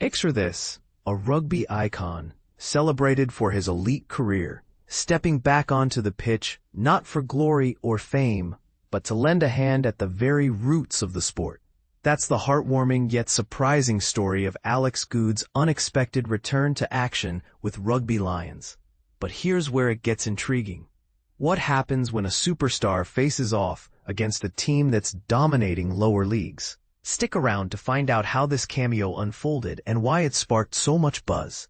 Picture this, a rugby icon, celebrated for his elite career, stepping back onto the pitch, not for glory or fame, but to lend a hand at the very roots of the sport. That's the heartwarming yet surprising story of Alex Goode's unexpected return to action with Rugby Lions. But here's where it gets intriguing. What happens when a superstar faces off against a team that's dominating lower leagues? Stick around to find out how this cameo unfolded and why it sparked so much buzz.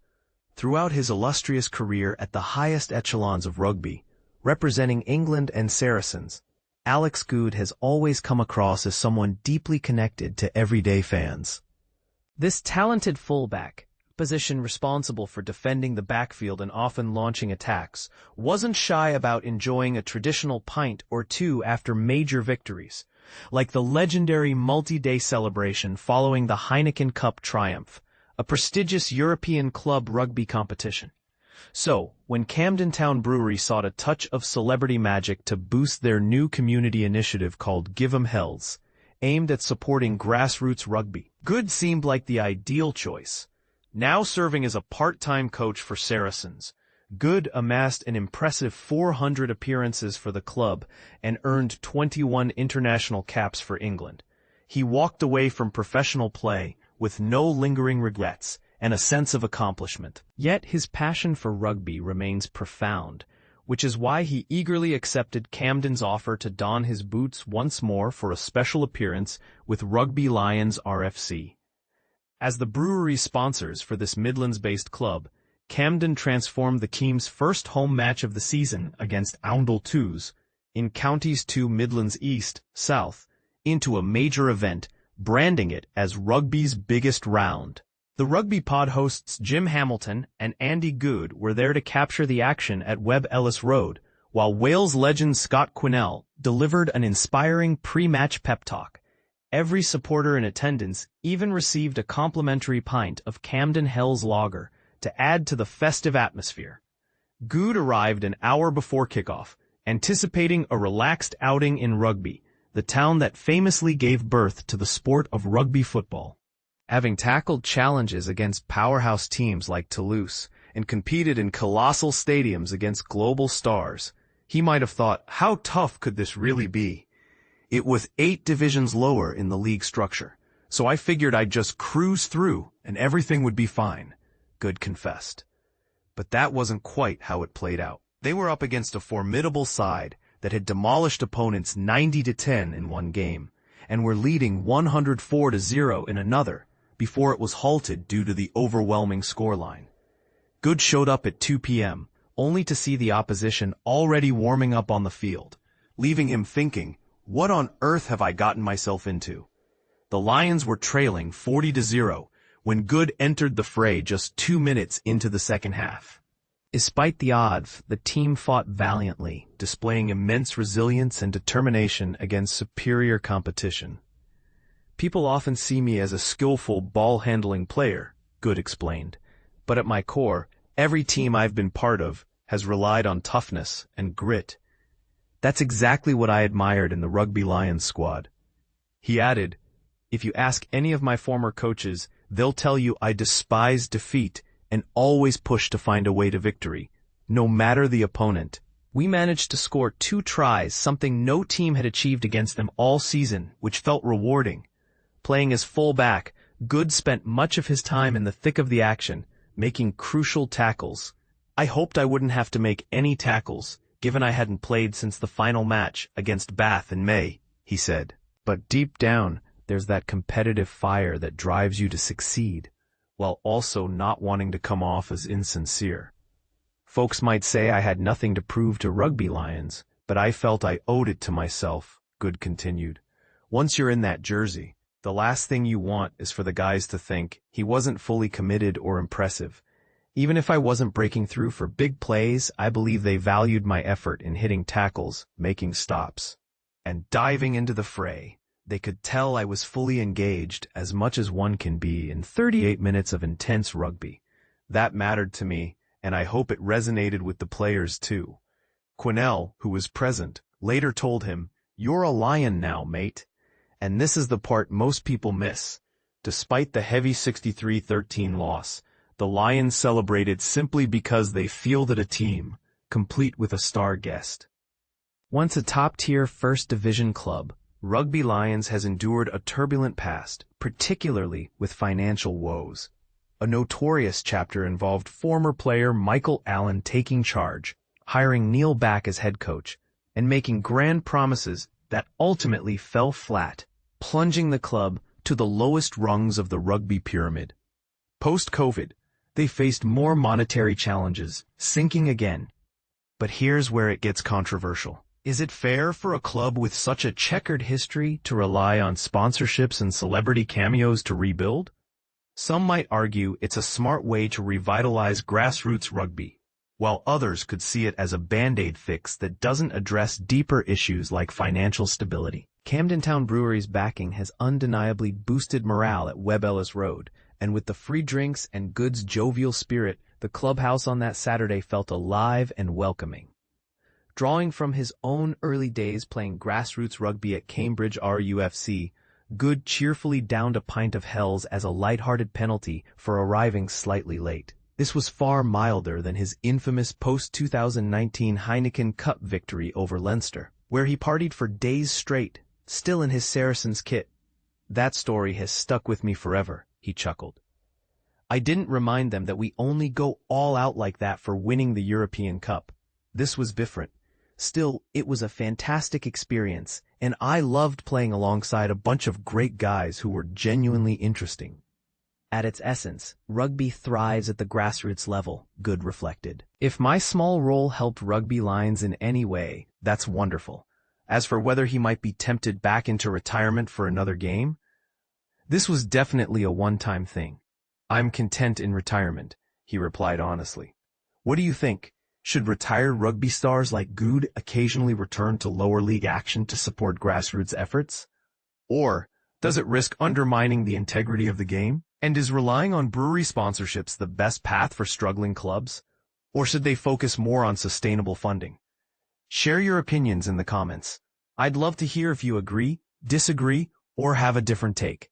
Throughout his illustrious career at the highest echelons of rugby, representing England and Saracens, Alex Goode has always come across as someone deeply connected to everyday fans. This talented fullback, position responsible for defending the backfield and often launching attacks, wasn't shy about enjoying a traditional pint or two after major victories, like the legendary multi-day celebration following the Heineken Cup triumph, a prestigious European club rugby competition. So, when Camden Town Brewery sought a touch of celebrity magic to boost their new community initiative called Give 'em Hells, aimed at supporting grassroots rugby, Goode seemed like the ideal choice. Now serving as a part-time coach for Saracens, Goode amassed an impressive 400 appearances for the club and earned 21 international caps for England. He walked away from professional play with no lingering regrets and a sense of accomplishment. Yet his passion for rugby remains profound, which is why he eagerly accepted Camden's offer to don his boots once more for a special appearance with Rugby Lions RFC. As the brewery's sponsors for this Midlands-based club, Camden transformed the team's first home match of the season against Oundle 2s in Counties 2 Midlands East, South, into a major event, branding it as rugby's biggest round. The Rugby Pod hosts Jim Hamilton and Andy Goode were there to capture the action at Webb Ellis Road, while Wales legend Scott Quinnell delivered an inspiring pre-match pep talk. Every supporter in attendance even received a complimentary pint of Camden Hells Lager to add to the festive atmosphere. Goode arrived an hour before kickoff, anticipating a relaxed outing in Rugby, the town that famously gave birth to the sport of rugby football. Having tackled challenges against powerhouse teams like Toulouse and competed in colossal stadiums against global stars, he might have thought, how tough could this really be? It was 8 divisions lower in the league structure, so I figured I'd just cruise through and everything would be fine, Goode confessed. But that wasn't quite how it played out. They were up against a formidable side that had demolished opponents 90-10 in one game, and were leading 104-0 in another, before it was halted due to the overwhelming scoreline. Goode showed up at 2 p.m., only to see the opposition already warming up on the field, leaving him thinking, what on earth have I gotten myself into? The Lions were trailing 40-0 when Goode entered the fray just 2 minutes into the second half. Despite the odds, the team fought valiantly, displaying immense resilience and determination against superior competition. People often see me as a skillful ball-handling player, Goode explained, but at my core, every team I've been part of has relied on toughness and grit. That's exactly what I admired in the Rugby Lions squad. He added, if you ask any of my former coaches, they'll tell you I despise defeat and always push to find a way to victory, no matter the opponent. We managed to score 2 tries, something no team had achieved against them all season, which felt rewarding. Playing as full-back, Goode spent much of his time in the thick of the action, making crucial tackles. I hoped I wouldn't have to make any tackles, given I hadn't played since the final match against Bath in May, he said. But deep down, there's that competitive fire that drives you to succeed, while also not wanting to come off as insincere. Folks might say I had nothing to prove to Rugby Lions, but I felt I owed it to myself, Goode continued. Once you're in that jersey, the last thing you want is for the guys to think he wasn't fully committed or impressive. Even if I wasn't breaking through for big plays, I believe they valued my effort in hitting tackles, making stops, and diving into the fray. They could tell I was fully engaged, as much as one can be in 38 minutes of intense rugby. That mattered to me, and I hope it resonated with the players too. Quinnell, who was present, later told him, "You're a Lion now, mate." And this is the part most people miss. Despite the heavy 63-13 loss, the Lions celebrated simply because they fielded a team, complete with a star guest. Once a top-tier First Division club, Rugby Lions has endured a turbulent past, particularly with financial woes. A notorious chapter involved former player Michael Allen taking charge, hiring Neil back as head coach, and making grand promises that ultimately fell flat, plunging the club to the lowest rungs of the rugby pyramid. Post-COVID, they faced more monetary challenges, sinking again. But here's where it gets controversial. Is it fair for a club with such a checkered history to rely on sponsorships and celebrity cameos to rebuild? Some might argue it's a smart way to revitalize grassroots rugby, while others could see it as a band-aid fix that doesn't address deeper issues like financial stability. Camden Town Brewery's backing has undeniably boosted morale at Webb Ellis Road, and with the free drinks and Goode's jovial spirit, the clubhouse on that Saturday felt alive and welcoming. Drawing from his own early days playing grassroots rugby at Cambridge RUFC, Goode cheerfully downed a pint of Hell's as a light-hearted penalty for arriving slightly late. This was far milder than his infamous post-2019 Heineken Cup victory over Leinster, where he partied for days straight, still in his Saracens kit. That story has stuck with me forever, he chuckled. I didn't remind them that we only go all out like that for winning the European Cup. This was different. Still, it was a fantastic experience, and I loved playing alongside a bunch of great guys who were genuinely interesting. At its essence, rugby thrives at the grassroots level, Goode reflected. If my small role helped Rugby Lions in any way, that's wonderful. As for whether he might be tempted back into retirement for another game, this was definitely a one-time thing. I'm content in retirement, he replied honestly. What do you think? Should retired rugby stars like Goode occasionally return to lower league action to support grassroots efforts? Or does it risk undermining the integrity of the game? And is relying on brewery sponsorships the best path for struggling clubs? Or should they focus more on sustainable funding? Share your opinions in the comments. I'd love to hear if you agree, disagree, or have a different take.